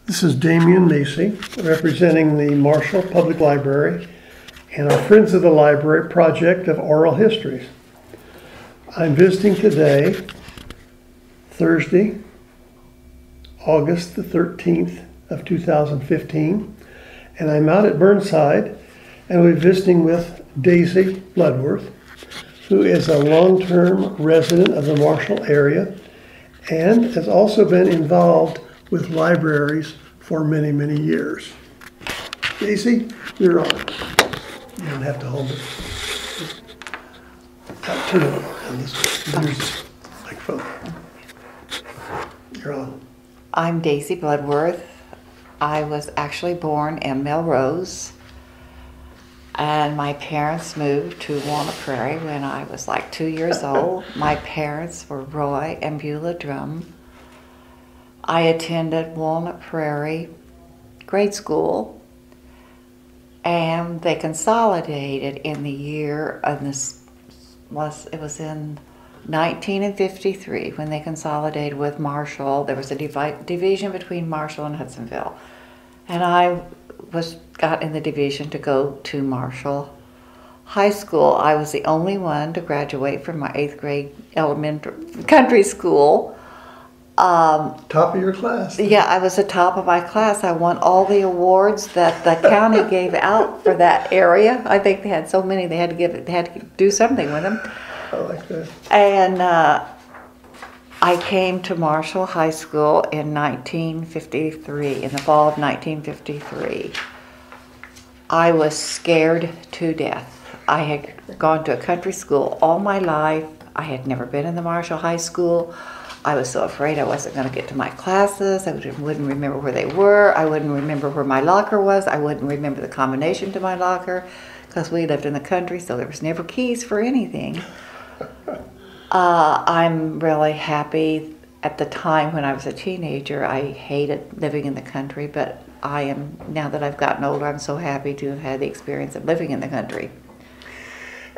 This is Damian Macy, representing the Marshall Public Library and our Friends of the Library project of oral histories. I'm visiting today, Thursday, August the 13th of 2015, and I'm out at Burnside, and we're visiting with Daisy Bloodworth, who is a long-term resident of the Marshall area and has also been involved with libraries for many, many years. Daisy, you're on. You don't have to hold it. Turn it on this way. Here's the microphone. You're on. I'm Daisy Bloodworth. I was actually born in Melrose, and my parents moved to Walnut Prairie when I was like 2 years old. My parents were Roy and Beulah Drum. I attended Walnut Prairie grade school, and they consolidated in the year of this it was in 1953 when they consolidated with Marshall. There was a division between Marshall and Hudsonville, and I got in the division to go to Marshall High School. I was the only one to graduate from my 8th grade elementary country school. Top of your class. Yeah, I was the top of my class. I won all the awards that the county gave out for that area. I think they had so many they had to do something with them. I like that. And I came to Marshall High School in 1953, in the fall of 1953. I was scared to death. I had gone to a country school all my life. I had never been in the Marshall High School. I was so afraid I wasn't going to get to my classes. I wouldn't remember where they were. I wouldn't remember where my locker was. I wouldn't remember the combination to my locker because we lived in the country, so there was never keys for anything. I'm really happy. At the time when I was a teenager, I hated living in the country, but now that I've gotten older, I'm so happy to have had the experience of living in the country.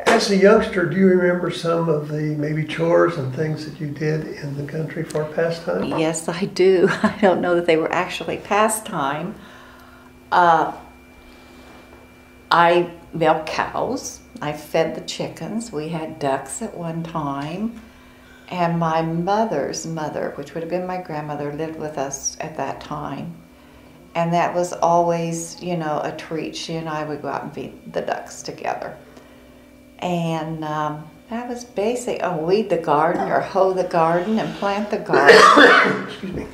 As a youngster, do you remember some of the maybe chores and things that you did in the country for pastime? Yes, I do. I don't know that they were actually pastime. I milked cows. I fed the chickens. We had ducks at one time. And my mother's mother, which would have been my grandmother, lived with us at that time. And that was always, a treat. She and I would go out and feed the ducks together. And that was basic. Weed the garden or hoe the garden and plant the garden. Excuse me.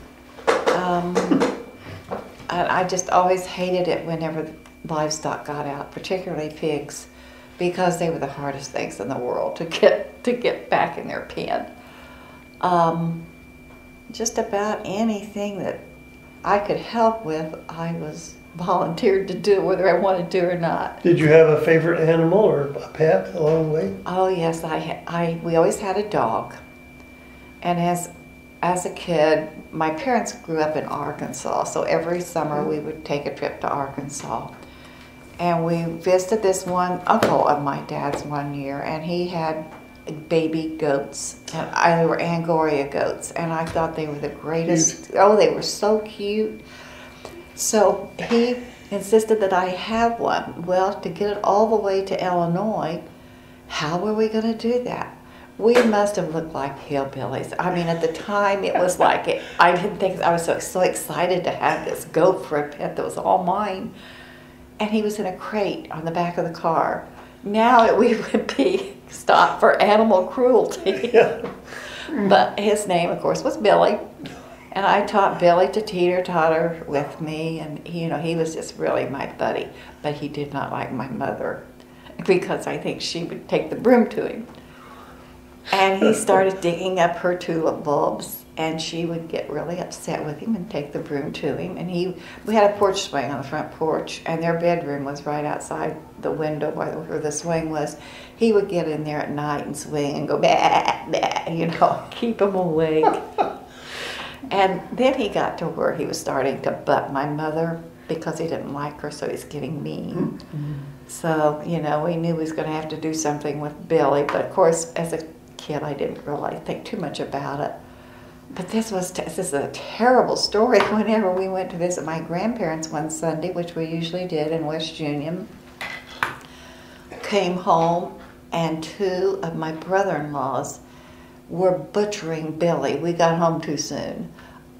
I just always hated it whenever the livestock got out, particularly pigs, because they were the hardest things in the world to get back in their pen. Just about anything that I could help with, I was volunteered to do, whether I wanted to or not. Did you have a favorite animal or a pet along the way? Oh yes, we always had a dog. And as a kid, my parents grew up in Arkansas, so every summer we would take a trip to Arkansas. And we visited this one uncle of my dad's one year, and he had baby goats, and they were Angora goats, and I thought they were the greatest. Oh, they were so cute. So he insisted that I have one. Well, to get it all the way to Illinois, how were we going to do that? We must have looked like hillbillies. I mean, at the time, it was like I didn't think, I was so excited to have this goat for a pet that was all mine. And he was in a crate on the back of the car. Now we would be stopped for animal cruelty. Yeah. But his name, of course, was Billy. And I taught Billy to teeter-totter with me, and he was just really my buddy. But he did not like my mother because I think she would take the broom to him. And he started digging up her tulip bulbs, and she would get really upset with him and take the broom to him. And we had a porch swing on the front porch, and their bedroom was right outside the window where the swing was. He would get in there at night and swing and go, bah, bah, keep him awake. And then he got to where he was starting to butt my mother because he didn't like her, so he's getting mean. Mm-hmm. So, we knew we was going to have to do something with Billy, but of course, as a kid, I didn't really think too much about it. But this is a terrible story. Whenever we went to visit my grandparents one Sunday, which we usually did in West Union, came home and two of my brother-in-laws were butchering Billy. We got home too soon.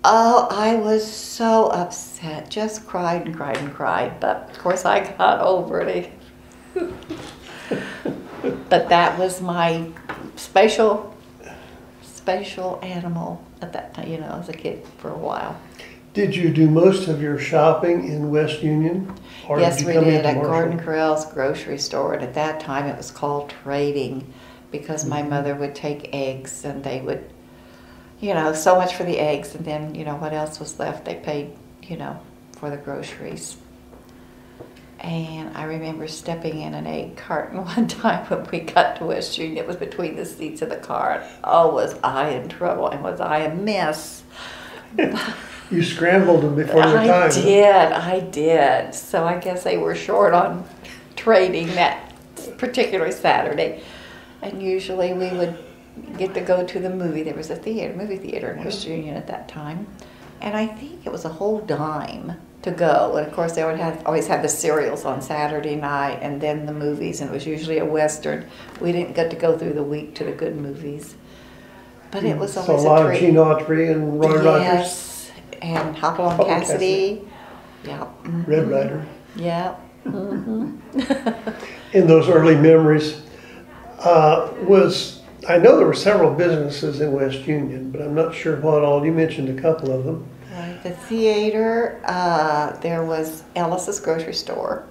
Oh, I was so upset. Just cried and cried and cried. But of course I got over it. But that was my special animal at that time, you know, as a kid for a while. Did you do most of your shopping in West Union? Or Yes, did we you come did into at Marshall? Gordon Correll's grocery store, and at that time it was called trading because my mother would take eggs and they would, you know, so much for the eggs, and then, you know, what else was left, they paid, you know, for the groceries. And I remember stepping in an egg carton one time when we got to West Union. It was between the seats of the car. Oh, was I in trouble, and was I a mess? You scrambled them before your time. I did. So I guess they were short on trading that particular Saturday. And usually we would get to go to the movie. There was a movie theater in West Union at that time. And I think it was a whole dime to go. And of course they would always have the cereals on Saturday night and then the movies. And it was usually a Western. We didn't get to go through the week to the good movies. But it was always So a lot treat. of Gene Autry and Roy Rogers. Yes, and Hopalong Cassidy. Yeah. Mm-hmm. Red Ryder. Yeah. Mm-hmm. In those early memories, I know there were several businesses in West Union, but I'm not sure what all. You mentioned a couple of them. Right. The theater, there was Ellis's grocery store.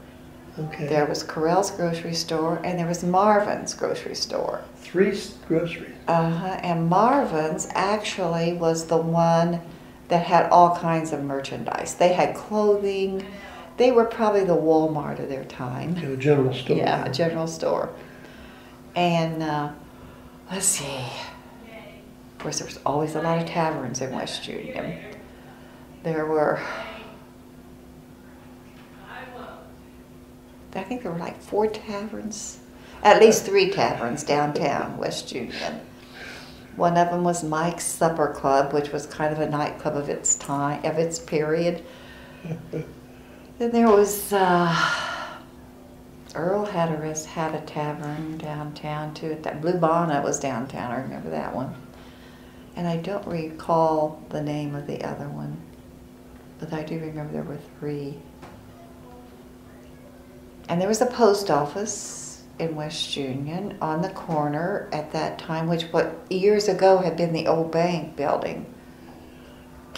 Okay. There was Correll's grocery store, and there was Marvin's grocery store. 3 groceries. And Marvin's actually was the one that had all kinds of merchandise. They had clothing. They were probably the Walmart of their time. A general store. Yeah, a general store. And let's see. Of course, there was always a lot of taverns in West Union. There were, I think there were like 4 taverns, at least 3 taverns downtown West Union. One of them was Mike's Supper Club, which was kind of a nightclub of its time, of its period. Then there was Earl Hatteras had a tavern downtown too. That Blue Bonnet was downtown. I remember that one. And I don't recall the name of the other one, but I do remember there were 3. And there was a post office in West Union on the corner at that time, which what years ago had been the old bank building.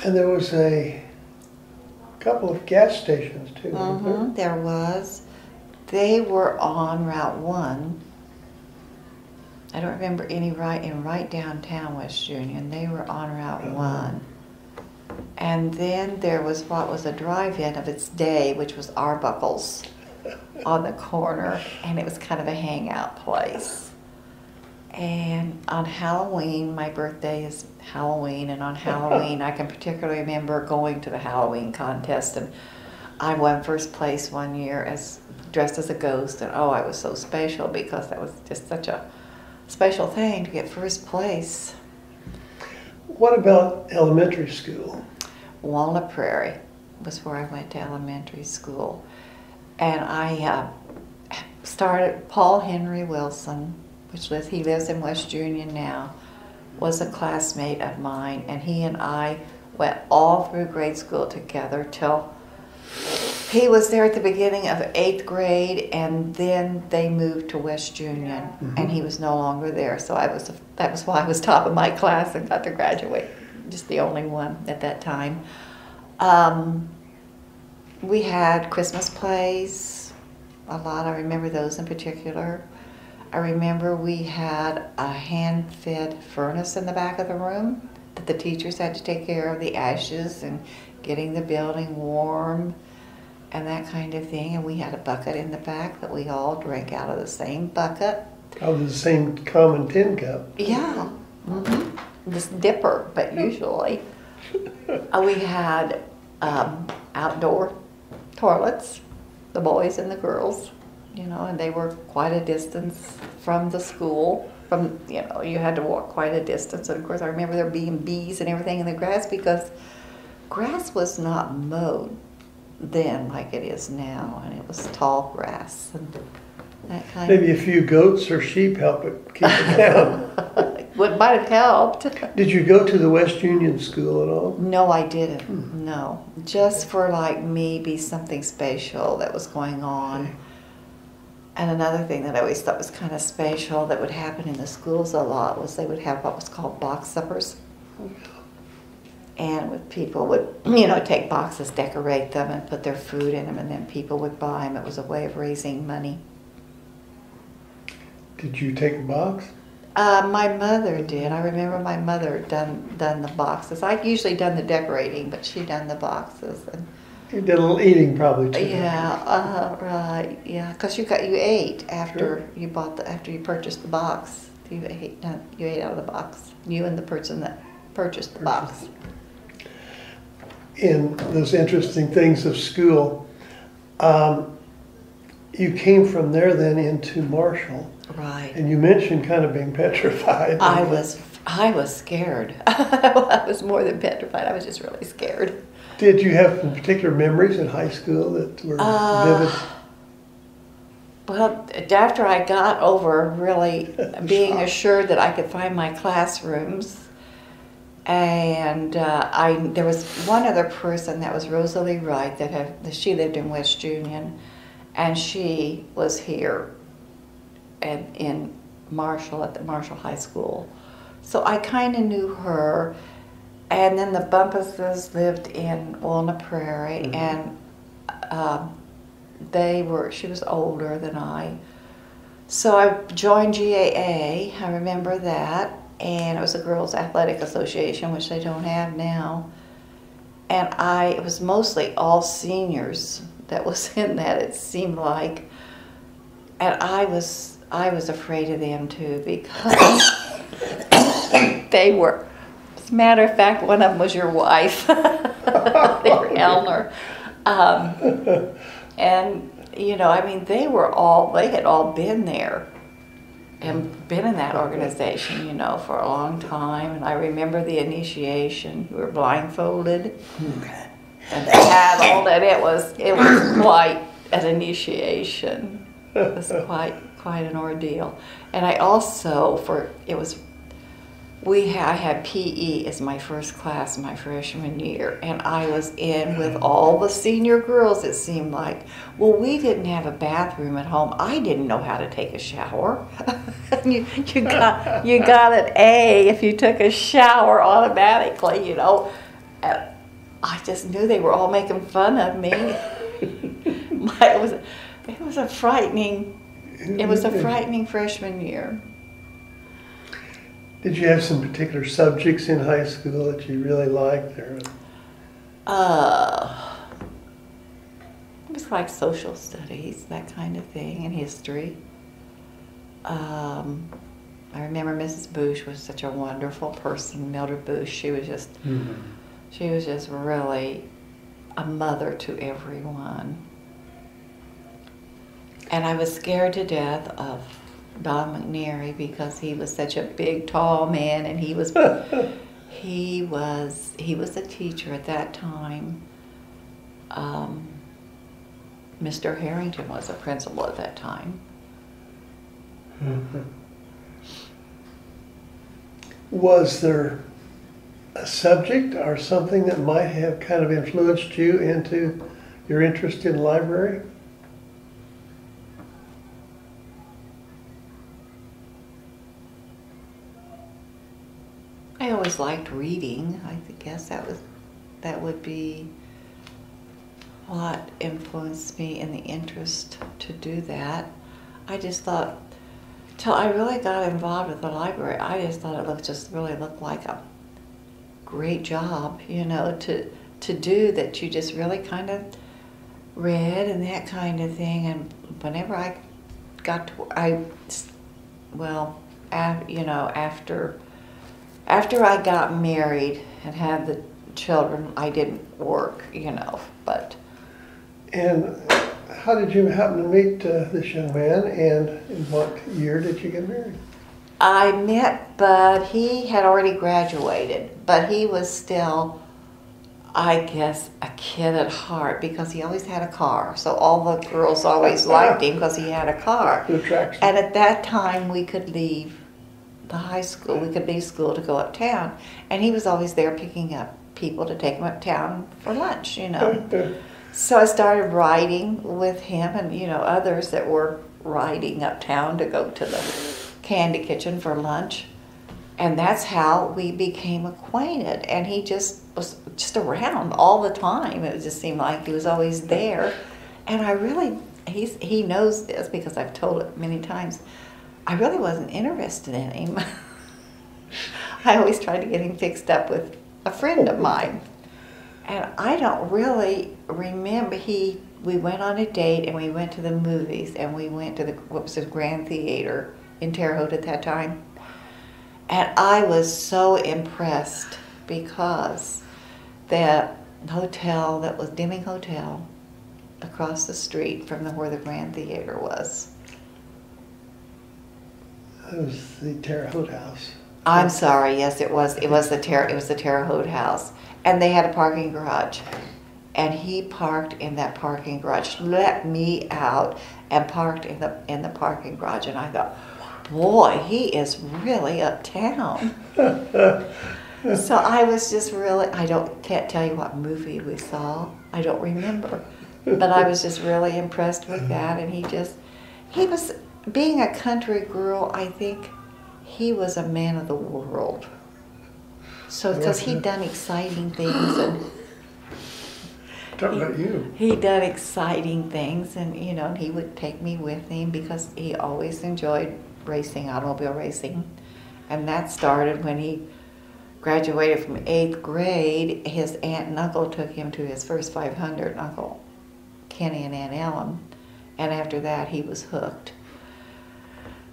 And there was a couple of gas stations too. Wasn't there? There was. They were on Route 1. I don't remember any right downtown West Union. They were on Route 1. And then there was what was a drive-in of its day, which was Arbuckle's on the corner, and it was kind of a hangout place. And on Halloween, my birthday is Halloween, and on Halloween I can particularly remember going to the Halloween contest, and I won first place one year dressed as a ghost, and oh, I was so special because that was just such a special thing to get first place. What about elementary school? Walnut Prairie was where I went to elementary school. And I started, Paul Henry Wilson, he lives in West Union now, was a classmate of mine, and he and I went all through grade school together till he was there at the beginning of 8th grade, and then they moved to West Union, and he was no longer there. So that was why I was top of my class and got to graduate, just the only one at that time. We had Christmas plays, a lot. I remember those in particular. I remember we had a hand-fed furnace in the back of the room that the teachers had to take care of the ashes and getting the building warm and that kind of thing. And we had a bucket in the back that we all drank out of the same bucket. Out of the same common tin cup. Yeah. This dipper, but usually. We had outdoor toilets, the boys and the girls, you know, and they were quite a distance from the school. from, you had to walk quite a distance. And of course, I remember there being bees and everything in the grass because grass was not mowed then like it is now, and it was tall grass and that kind Maybe a few goats or sheep help it keep it down. What might have helped. Did you go to the West Union School at all? No, I didn't. No, just for like maybe something spatial that was going on. Okay. And another thing that I always thought was kind of spatial that would happen in the schools a lot was they would have what was called box suppers. And people would, take boxes, decorate them, and put their food in them, and then people would buy them. It was a way of raising money. Did you take a box? My mother did. I remember my mother done the boxes. I usually done the decorating, but she done the boxes. And You did a little eating probably too. yeah, right. Yeah, because you ate after Sure. after you purchased the box. You ate out of the box. You and the person that purchased the box. In those interesting things of school, you came from there then into Marshall. Right. And you mentioned kind of being petrified. I was scared. I was more than petrified. I was just really scared. Did you have some particular memories in high school that were vivid? Well, after I got over really being Shock. assured that I could find my classrooms, and there was one other person, that was Rosalie Wright, she lived in West Union, and she was here and in Marshall, at the Marshall High School. So I kind of knew her. And then the Bumpuses lived in Walnut Prairie, and she was older than I. So I joined GAA, I remember that, and it was a Girls Athletic Association, which they don't have now. And it was mostly all seniors that was in that, it seemed like. And I was afraid of them too, because they were, as a matter of fact, one of them was your wife. They were Eleanor. And, they had all been there and been in that organization, for a long time. And I remember the initiation. We were blindfolded. And they had all that. It was quite an initiation. It was quite an ordeal. And I also, I had PE as my first class my freshman year, and I was in with all the senior girls, it seemed like. Well, we didn't have a bathroom at home. I didn't know how to take a shower. you got an A if you took a shower automatically, I just knew they were all making fun of me. It was a frightening freshman year. Did you have some particular subjects in high school that you really liked? It was like social studies, that kind of thing, and history. I remember Mrs. Bush was such a wonderful person, Mildred Bush. She was just really a mother to everyone. And I was scared to death of Don McNary because he was such a big, tall man, and he was a teacher at that time. Mr. Harrington was a principal at that time. Was there a subject or something that might have kind of influenced you into your interest in library? I always liked reading. I guess that would be what influenced me in the interest to do that. I just thought, till I really got involved with the library, I just thought it really looked like a great job, to do, that you just really kind of read and that kind of thing. And whenever I got to, after I got married and had the children, I didn't work, but. And how did you happen to meet this young man, and in what year did you get married? I met Bud. He had already graduated, but he was still, I guess, a kid at heart because he always had a car. So all the girls always liked him because he had a car. Attraction. And at that time, we could leave the high school. We could leave school to go uptown, and he was always there picking up people to take him uptown for lunch. So I started riding with him and others that were riding uptown to go to the candy kitchen for lunch. And that's how we became acquainted. And he just was just around all the time. It just seemed like he was always there. And I really, he knows this because I've told it many times, I really wasn't interested in him. I always tried to get him fixed up with a friend of mine. And I don't really remember, we went on a date and we went to the movies and we went to what was the Grand Theater in Terre Haute at that time. And I was so impressed because that hotel, that was Deming Hotel, across the street from where the Grand Theater was. It was the Terre Haute house. I'm sorry, yes, it was the Terre Haute house. And they had a parking garage. And he parked in that parking garage, let me out, and parked in the parking garage. And I thought, boy, he is really uptown. So I was just really, can't tell you what movie we saw. I don't remember. But I was just really impressed with that. And he was, being a country girl, I think he was a man of the world. So, because he'd done exciting things and Talk about you. He'd done exciting things, and he would take me with him because he always enjoyed racing, automobile racing. And that started when he graduated from 8th grade. His aunt and uncle took him to his first 500, Uncle Kenny and Aunt Ellen. And after that, he was hooked.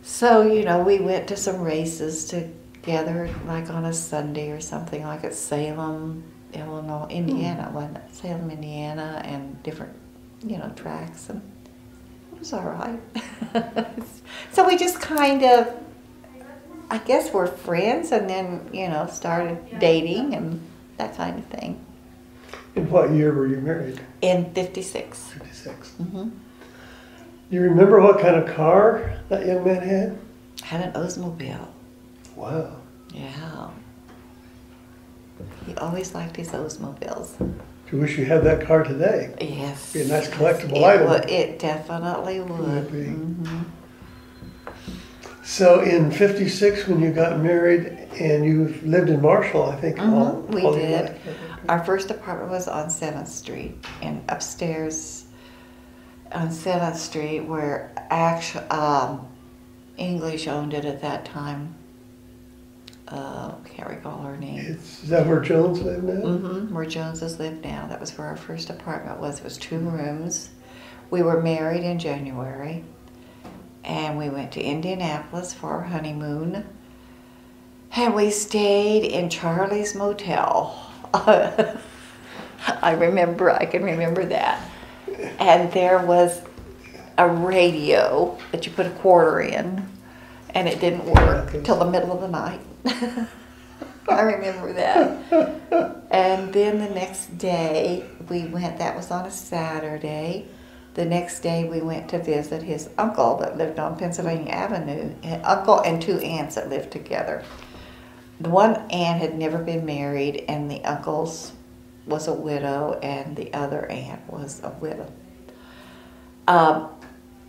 So, we went to some races together, like on a Sunday or something, like at Salem, Illinois, Indiana, wasn't it? Salem, Indiana, and different, tracks, and it was all right. So we just kind of, I guess we're friends, and then, started dating and that kind of thing. In what year were you married? In 56. 56. Mm-hmm. Do you remember what kind of car that young man had? Had an Oldsmobile. Wow. Yeah. He always liked his Oldsmobiles. Do you wish you had that car today? Yes. Be a nice collectible item. It definitely would. Be. Mm-hmm. So in 56, when you got married and you lived in Marshall, I think, We all your did. life. Our first apartment was on 7th Street, and upstairs on 7th Street, where English owned it at that time. Can't recall her name. Is that where Jones lived now? Mm-hmm, where Joneses live now. That was where our first apartment was. It was 2 rooms. We were married in January, and we went to Indianapolis for our honeymoon, and we stayed in Charlie's Motel. I can remember that. And there was a radio that you put a quarter in, and it didn't work till the middle of the night. I remember that. And then the next day we went, that was on a Saturday. The next day we went to visit his uncle that lived on Pennsylvania Avenue. An uncle and 2 aunts that lived together. The one aunt had never been married, and the uncle's was a widow, and the other aunt was a widow.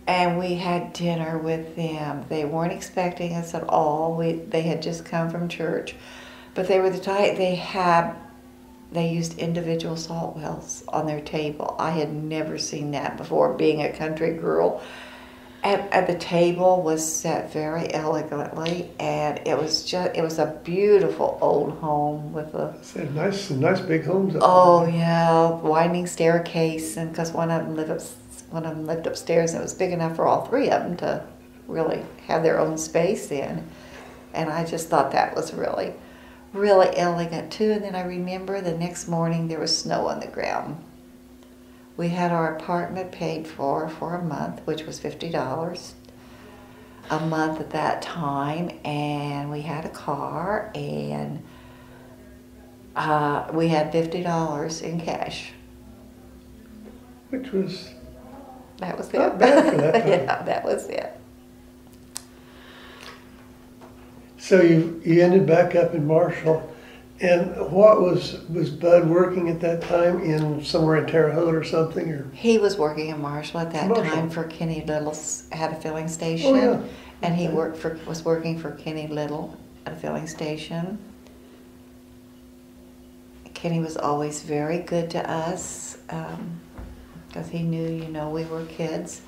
And we had dinner with them. They weren't expecting us at all. They had just come from church, but they were the type, they used individual salt wells on their table. I had never seen that before, being a country girl. And the table was set very elegantly, and it was a beautiful old home with Some nice big homes. Yeah, winding staircase, and because one of them lived upstairs, and it was big enough for all 3 of them to really have their own space in. And I just thought that was really, really elegant too. And then I remember the next morning there was snow on the ground. We had our apartment paid for a month, which was $50. a month at that time, and we had a car, and we had $50 in cash. Which was That was not it. bad for that time. Yeah, that was it. So you ended back up in Marshall, and what was Bud working at that time in somewhere in Terre Haute or something, or? He was working in Marshall at that Marshall. time for Kenny Little's, had a filling station. Oh, yeah. And he Okay. was working for Kenny Little at a filling station. Kenny was always very good to us, because he knew, we were kids.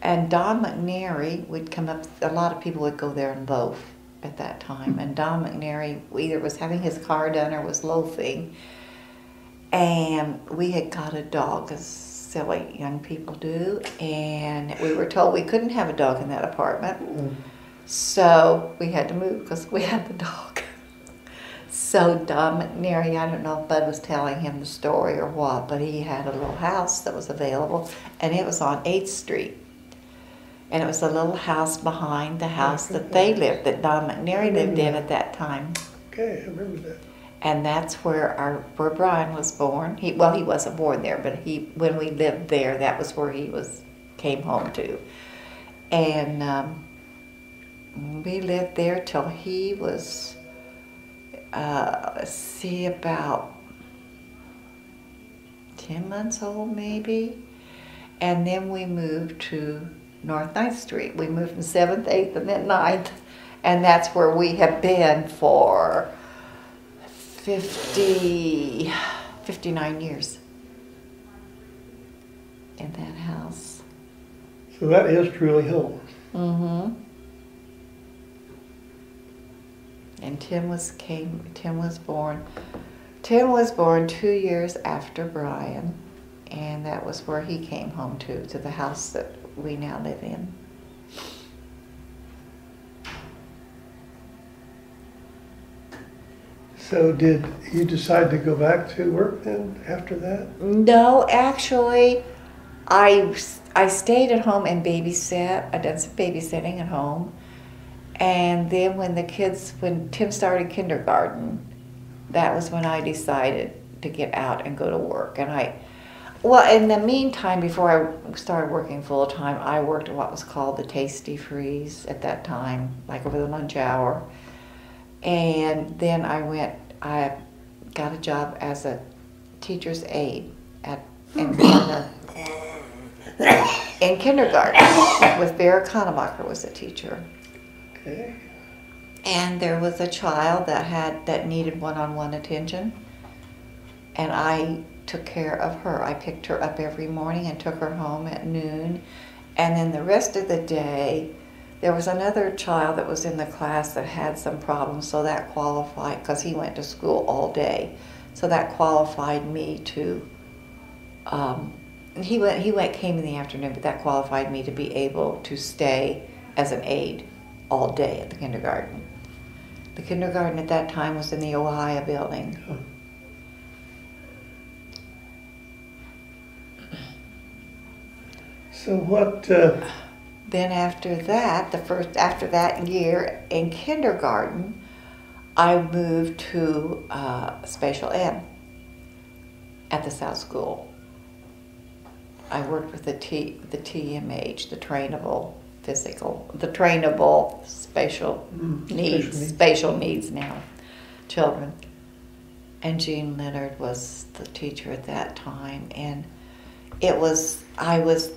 And Don McNary would come up, a lot of people would go there and loaf at that time. And Don McNary either was having his car done or was loafing. And we had got a dog, as silly young people do. And we were told we couldn't have a dog in that apartment. So we had to move because we had the dog. So Don McNary, I don't know if Bud was telling him the story or what, but he had a little house that was available, and it was on 8th Street. And it was a little house behind the house that they lived, that Don McNary lived in at that time. Okay, I remember that. And that's where Brian was born. He wasn't born there, but when we lived there, that was where he came home to. And we lived there till he was, about 10 months old maybe. And then we moved to North 9th Street. We moved from 7th, 8th, and then 9th. And that's where we have been for 59 years in that house. So that is truly home. Mm-hmm. And Tim was born 2 years after Brian, and that was where he came home to the house that we now live in. So did you decide to go back to work then after that? No, actually, I stayed at home and babysat. I done some babysitting at home. And then when Tim started kindergarten, that was when I decided to get out and go to work. And in the meantime, before I started working full time, I worked at what was called the Tasty Freeze at that time, like over the lunch hour. And then I got a job as a teacher's aide in kindergarten with Vera Kannemacher was a teacher. Okay. And there was a child that needed one-on-one attention, and I took care of her. I picked her up every morning and took her home at noon, and then the rest of the day there was another child that was in the class that had some problems, so that qualified, because he went to school all day, so that qualified me to came in the afternoon, but that qualified me to be able to stay as an aide all day at the kindergarten. The kindergarten at that time was in the Ohio building. So what? Then after that, after that year in kindergarten, I moved to special ed at the South School. I worked with the TMH, the trainable special needs now children. And Jean Leonard was the teacher at that time, and I was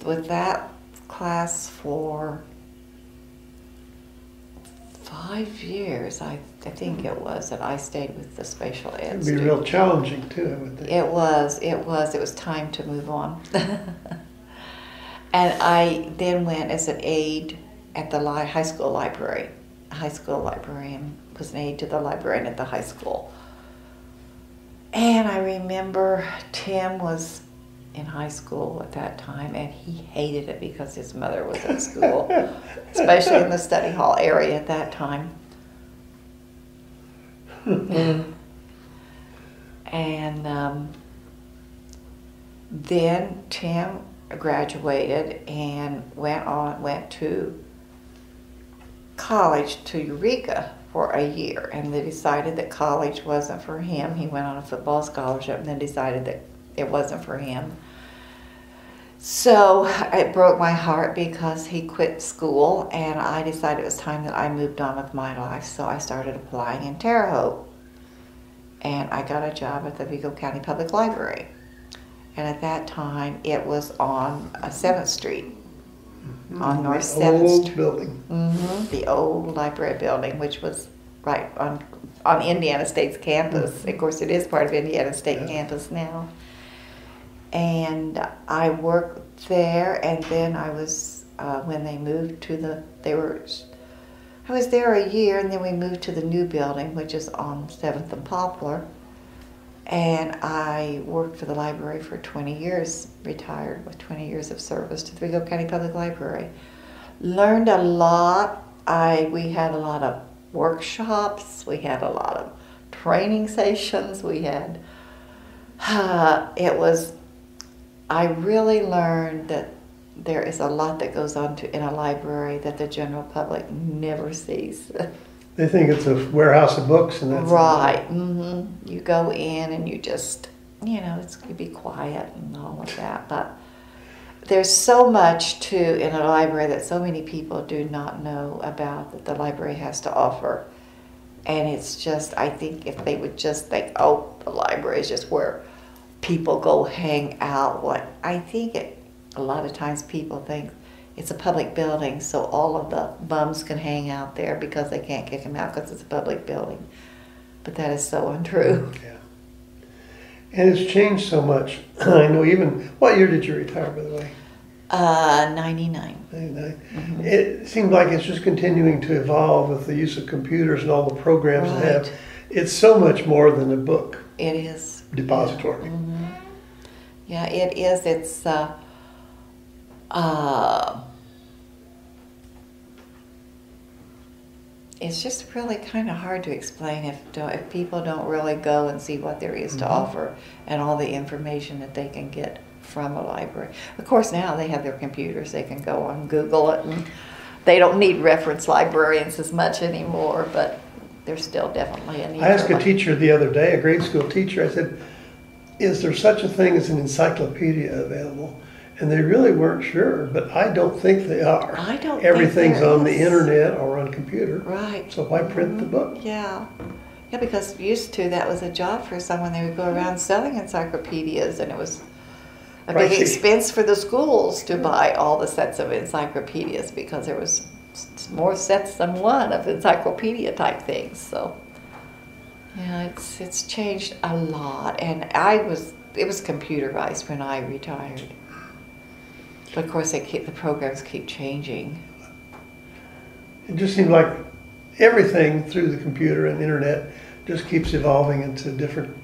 with that class for 5 years. I think it was that I stayed with the special ed. It'd be real challenging too, I would think. It was time to move on. And I then went as an aide at the high school library. A high school librarian, was an aide to the librarian at the high school. And I remember Tim was in high school at that time, and he hated it because his mother was at school, especially in the study hall area at that time. And then Tim graduated and went to college to Eureka for a year, and they decided that college wasn't for him. He went on a football scholarship and then decided that it wasn't for him. So it broke my heart because he quit school, and I decided it was time that I moved on with my life. So I started applying in Terre Haute, and I got a job at the Vigo County Public Library. And at that time, it was on 7th Street, on North 7th Old Street. building. The old library building, which was right on Indiana State's campus. Of course, it is part of Indiana State campus now. And I worked there, and then I was, when they moved to I was there a year, and then we moved to the new building, which is on 7th and Poplar. And I worked for the library for 20 years, retired with 20 years of service to the Vigo County Public Library. Learned a lot. We had a lot of workshops, we had a lot of training sessions, we had, I really learned that there is a lot that goes on in a library that the general public never sees. They think it's a warehouse of books, and that's right. You go in and you just, you be quiet and all of that. But there's so much in a library that so many people do not know about that the library has to offer. And it's just, I think if they would just think, oh, the library is just where people go hang out. I think a lot of times people think it's a public building, so all of the bums can hang out there because they can't kick them out because it's a public building. But that is so untrue. Yeah. And it's changed so much. I know what year did you retire, by the way? 99. 99. It seems like it's just continuing to evolve with the use of computers and all the programs they have. It's so much more than a book. It is. Depository. Yeah, it is. It's just really kind of hard to explain if people don't really go and see what there is to offer and all the information that they can get from a library. Of course, now they have their computers. They can go on Google it, and they don't need reference librarians as much anymore, but there's still definitely a need. I asked a teacher the other day, a grade school teacher, I said, is there such a thing as an encyclopedia available? And they really weren't sure, but I don't think they are. I don't Everything's think there on the is. internet or on computer. Right. So why print the book? Yeah. Yeah, because used to that was a job for someone. They would go around selling encyclopedias, and it was a big expense for the schools to buy all the sets of encyclopedias because there was more sets than one of encyclopedia type things. So yeah, it's changed a lot, and it was computerized when I retired. But of course, the programs keep changing. It just seems like everything through the computer and internet just keeps evolving into a different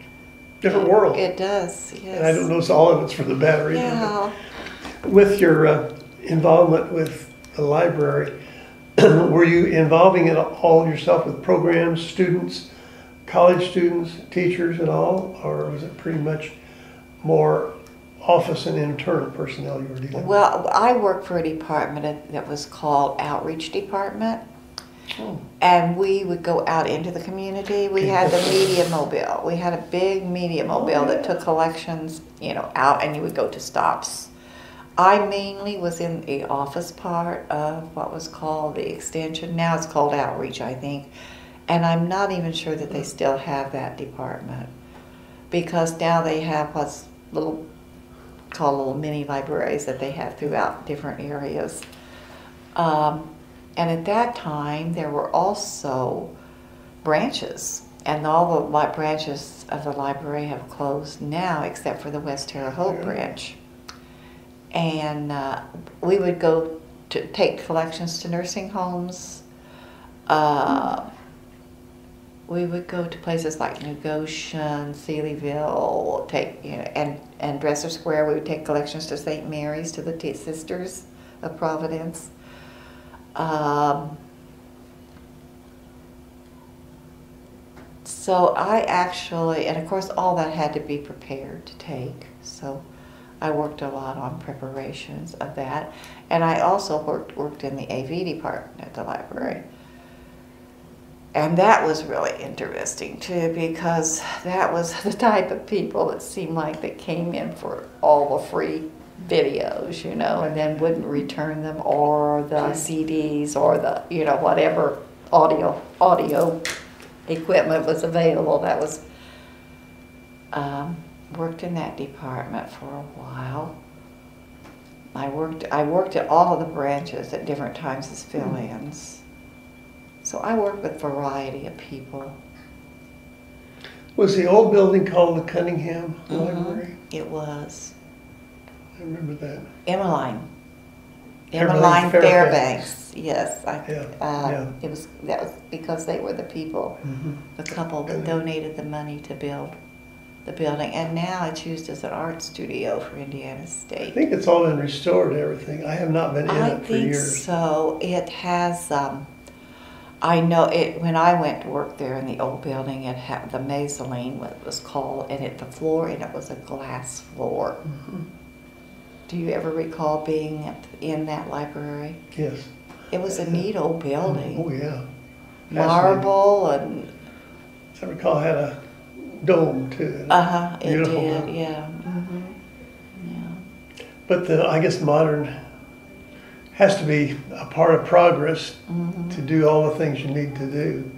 world. It does, yes. And I don't know if all of it's for the better either. Yeah. With your involvement with the library, were you involving it all yourself with programs, students, college students, teachers and all? Or was it pretty much more office and internal personnel you were dealing with? Well, I worked for a department that was called Outreach Department. Oh. And we would go out into the community. We had the media mobile. We had a big media mobile that took collections, out, and you would go to stops. I mainly was in the office part of what was called the extension. Now it's called Outreach, I think. And I'm not even sure that they still have that department, because now they have what's called little mini libraries that they have throughout different areas. And at that time, there were also branches, and all the branches of the library have closed now, except for the West Terre Haute branch. And we would go to take collections to nursing homes. We would go to places like Negocian, Sealyville, and Dresser Square. We would take collections to St. Mary's, to the Sisters of Providence. So I actually, and of course all that had to be prepared to take, so I worked a lot on preparations of that. And I also worked in the AV department at the library. And that was really interesting too, because that was the type of people that seemed like they came in for all the free videos, you know, and then wouldn't return them, or the CDs, or the, you know, whatever audio equipment was available. That was, worked in that department for a while. I worked at all of the branches at different times as fill-ins. So I worked with a variety of people. Was the old building called the Cunningham Library? It was. I remember that. Emmeline Fairbanks. Fairbanks. Yes. Yeah. That was because they were the people, the couple that donated the money to build the building, and now it's used as an art studio for Indiana State. I think it's all been restored, everything. I have not been in it for years. I think so. It has. I know it when I went to work there in the old building. It had the mezzanine, what it was called, and the floor, and it was a glass floor. Do you ever recall being in that library? Yes. It was a neat old building. Oh yeah. Marble and. As I recall, it had a dome too. It Beautiful did. dome. Yeah. Yeah. But I guess modern has to be a part of progress to do all the things you need to do.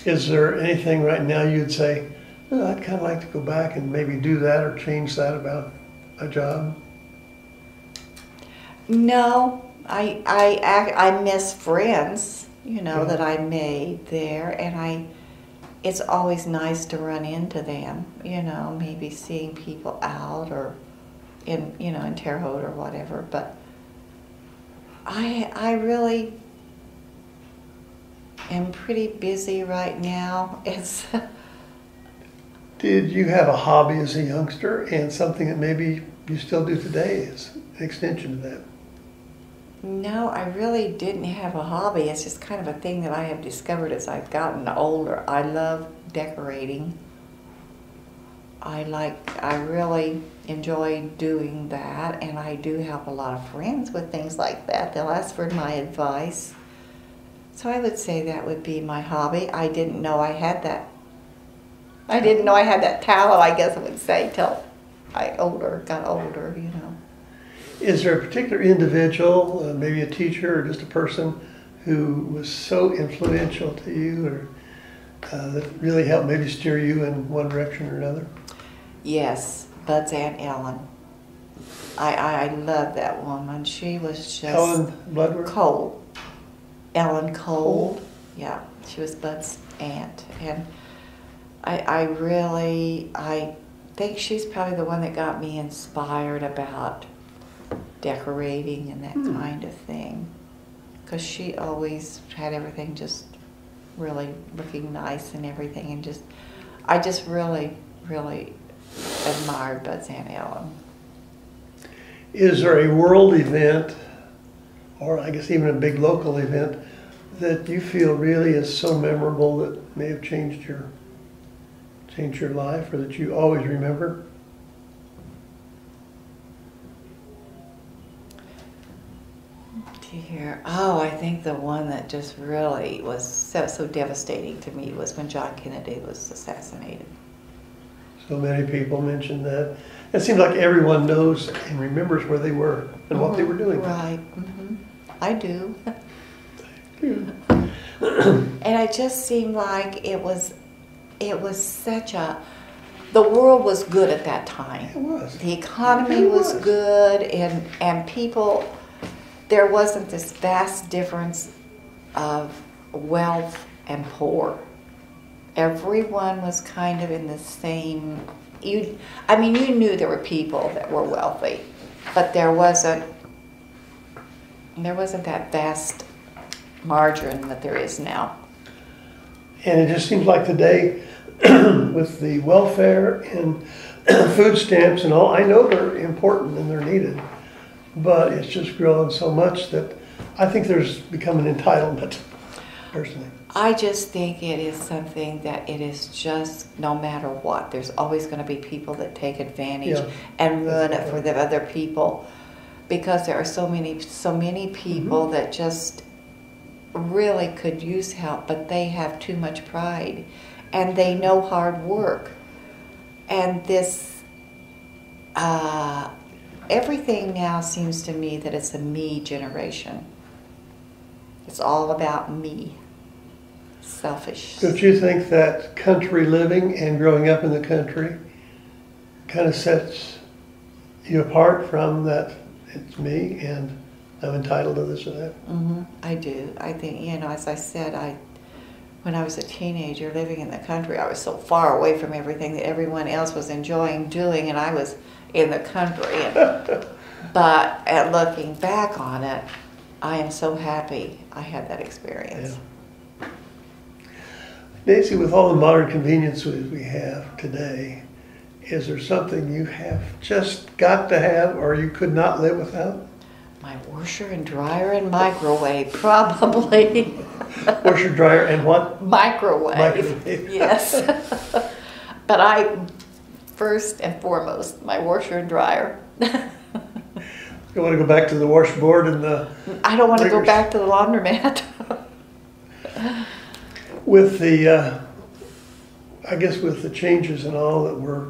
Is there anything right now you'd say, oh, I'd kind of like to go back and maybe do that or change that about a job? No, I miss friends, you know, that I made there, and it's always nice to run into them, you know, maybe seeing people out or in Terre Haute or whatever, but I really am pretty busy right now. Did you have a hobby as a youngster and something that maybe you still do today as an extension of that? No, I really didn't have a hobby. It's just kind of a thing that I have discovered as I've gotten older. I love decorating. I really enjoy doing that, and I do have a lot of friends with things like that. They'll ask for my advice. So I would say that would be my hobby. I didn't know I had that. I didn't know I had that talent, I guess I would say, till I got older, you know. Is there a particular individual, maybe a teacher or just a person who was so influential to you or that really helped maybe steer you in one direction or another? Yes, Bud's Aunt Ellen. I love that woman. She was just... Ellen Bloodworth? Cole. Ellen Cole. Yeah, she was Bud's aunt. And I think she's probably the one that got me inspired about decorating and that kind of thing. Because she always had everything just really looking nice and everything. And I just really, really admired Bud's Aunt Ellen. Is there a world event, or I guess even a big local event, that you feel really is so memorable that may have changed your life, or that you always remember? Dear, I think the one that just really was so devastating to me was when John Kennedy was assassinated. So many people mention that. It seems like everyone knows and remembers where they were and what they were doing. Right. I do. And it just seemed like it was such a... The world was good at that time. It was. The economy was good, and people... There wasn't this vast difference of wealth and poor. Everyone was kind of in the same... You knew there were people that were wealthy, but there wasn't that vast margin that there is now. And it just seems like today, with the welfare and food stamps and all, I know they're important and they're needed, but it's just grown so much that I think there's become an entitlement, personally. I just think it is something that it is just, no matter what, there's always going to be people that take advantage and ruin it for the other people, because there are so many people that just really could use help, but they have too much pride and they know hard work. And this, everything now seems to me that it's a me generation. It's all about me. Selfish. Don't you think that country living and growing up in the country kind of sets you apart from that it's me and I'm entitled to this or that? Mm-hmm. I do. I think, as I said, when I was a teenager living in the country, I was so far away from everything that everyone else was enjoying doing, and I was in the country. But at looking back on it, I am so happy I had that experience. Yeah. Daisy, with all the modern conveniences we have today, is there something you have just got to have or you could not live without? My washer and dryer and microwave, probably. Washer, dryer, and what? Microwave. Yes. But first and foremost, my washer and dryer. You want to go back to the washboard and the... I don't want to go back to the laundromat. With the, I guess with the changes and all, that we're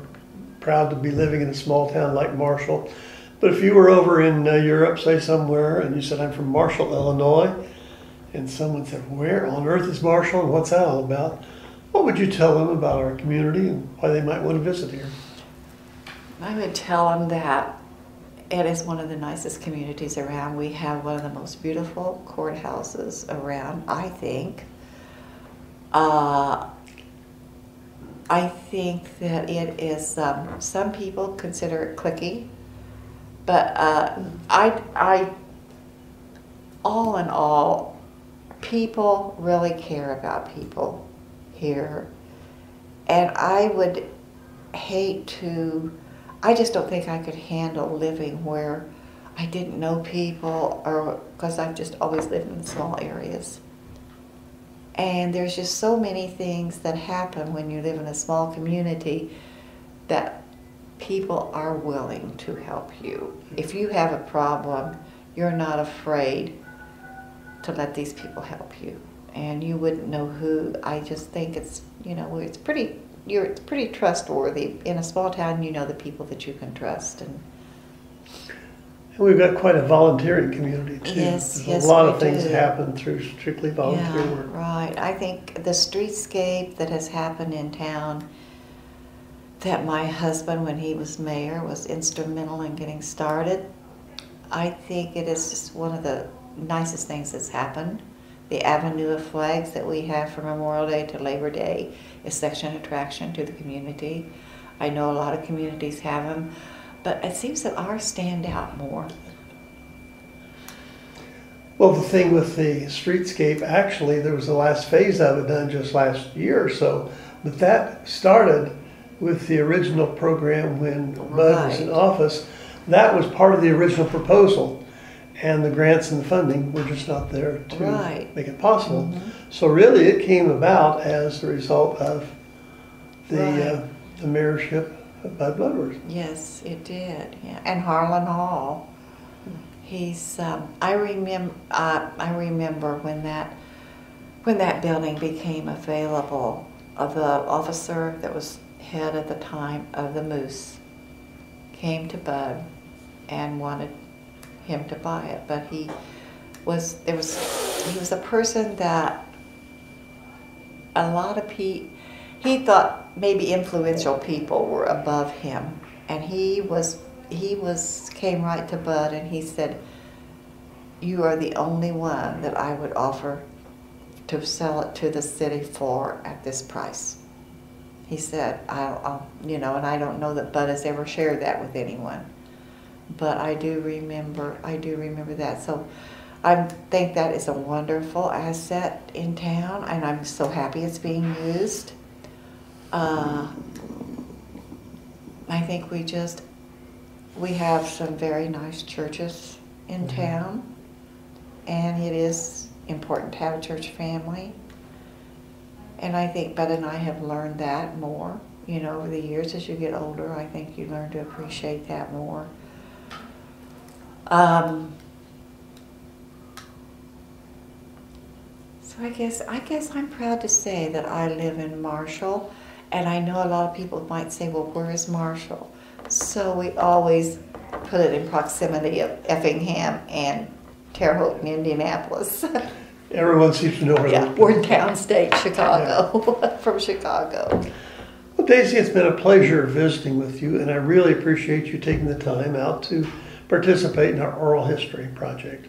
proud to be living in a small town like Marshall. But if you were over in Europe, say somewhere, and you said, I'm from Marshall, Illinois, and someone said, where on earth is Marshall and what's that all about? What would you tell them about our community and why they might want to visit here? I would tell them that it is one of the nicest communities around. We have one of the most beautiful courthouses around, I think. I think that it is, some people consider it cliquey, but all in all, people really care about people here. And I would hate to, I just don't think I could handle living where I didn't know people, or because I've just always lived in small areas. And there's just so many things that happen when you live in a small community that people are willing to help you. If you have a problem, you're not afraid to let these people help you. And you wouldn't know who. I just think it's, it's pretty trustworthy. In a small town, you know the people that you can trust. And we've got quite a volunteering community too. Yes, a lot of things happen through strictly volunteer work. Right. I think the streetscape that has happened in town, that my husband, when he was mayor, was instrumental in getting started. I think it is just one of the nicest things that's happened. The Avenue of Flags that we have from Memorial Day to Labor Day is such an attraction to the community. I know a lot of communities have them, but it seems that ours stand out more. Well, the thing with the streetscape, actually, there was the last phase of it done just last year or so, but that started with the original program when Bud was in office. That was part of the original proposal, and the grants and the funding were just not there to make it possible. Mm-hmm. So really it came about as the result of the mayorship of Bud Bloodworth. Yes, it did. Yeah, and Harlan Hall. He's. I remember when that building became available. The officer that was head at the time of the Moose came to Bud and wanted him to buy it, but he was a person that a lot of he thought maybe influential people were above him, and he came right to Bud and he said, "You are the only one that I would offer to sell it to the city for at this price." He said, and I don't know that Bud has ever shared that with anyone, but I do remember that. So I think that is a wonderful asset in town, and I'm so happy it's being used. I think we have some very nice churches in town, and it is important to have a church family. And I think Bud and I have learned that more, over the years. As you get older, I think you learn to appreciate that more. So I guess I'm proud to say that I live in Marshall, and I know a lot of people might say, well, where is Marshall? So we always put it in proximity of Effingham and Terre Haute and Indianapolis. Everyone seems to know where Yeah, we're downstate Chicago, from Chicago. Well, Daisy, it's been a pleasure visiting with you, and I really appreciate you taking the time out to participate in our oral history project.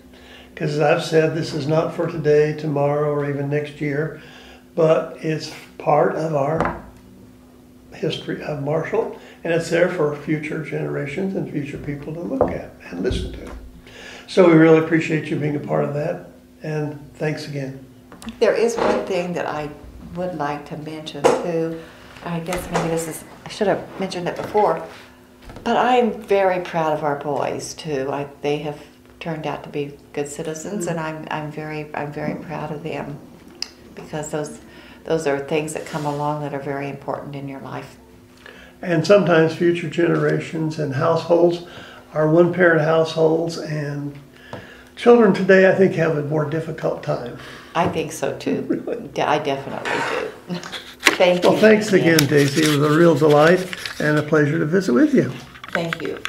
Because as I've said, this is not for today, tomorrow, or even next year, but it's part of our history of Marshall, and it's there for future generations and future people to look at and listen to. So we really appreciate you being a part of that, and thanks again. There is one thing that I would like to mention too. I guess maybe I should have mentioned it before, but I'm very proud of our boys too. They have turned out to be good citizens, and I'm very proud of them, because those are things that come along that are very important in your life. And sometimes future generations and households are one-parent households, and children today, I think, have a more difficult time. I think so too. Really? I definitely do. Thank you. Well, thanks again, Daisy. It was a real delight and a pleasure to visit with you. Thank you.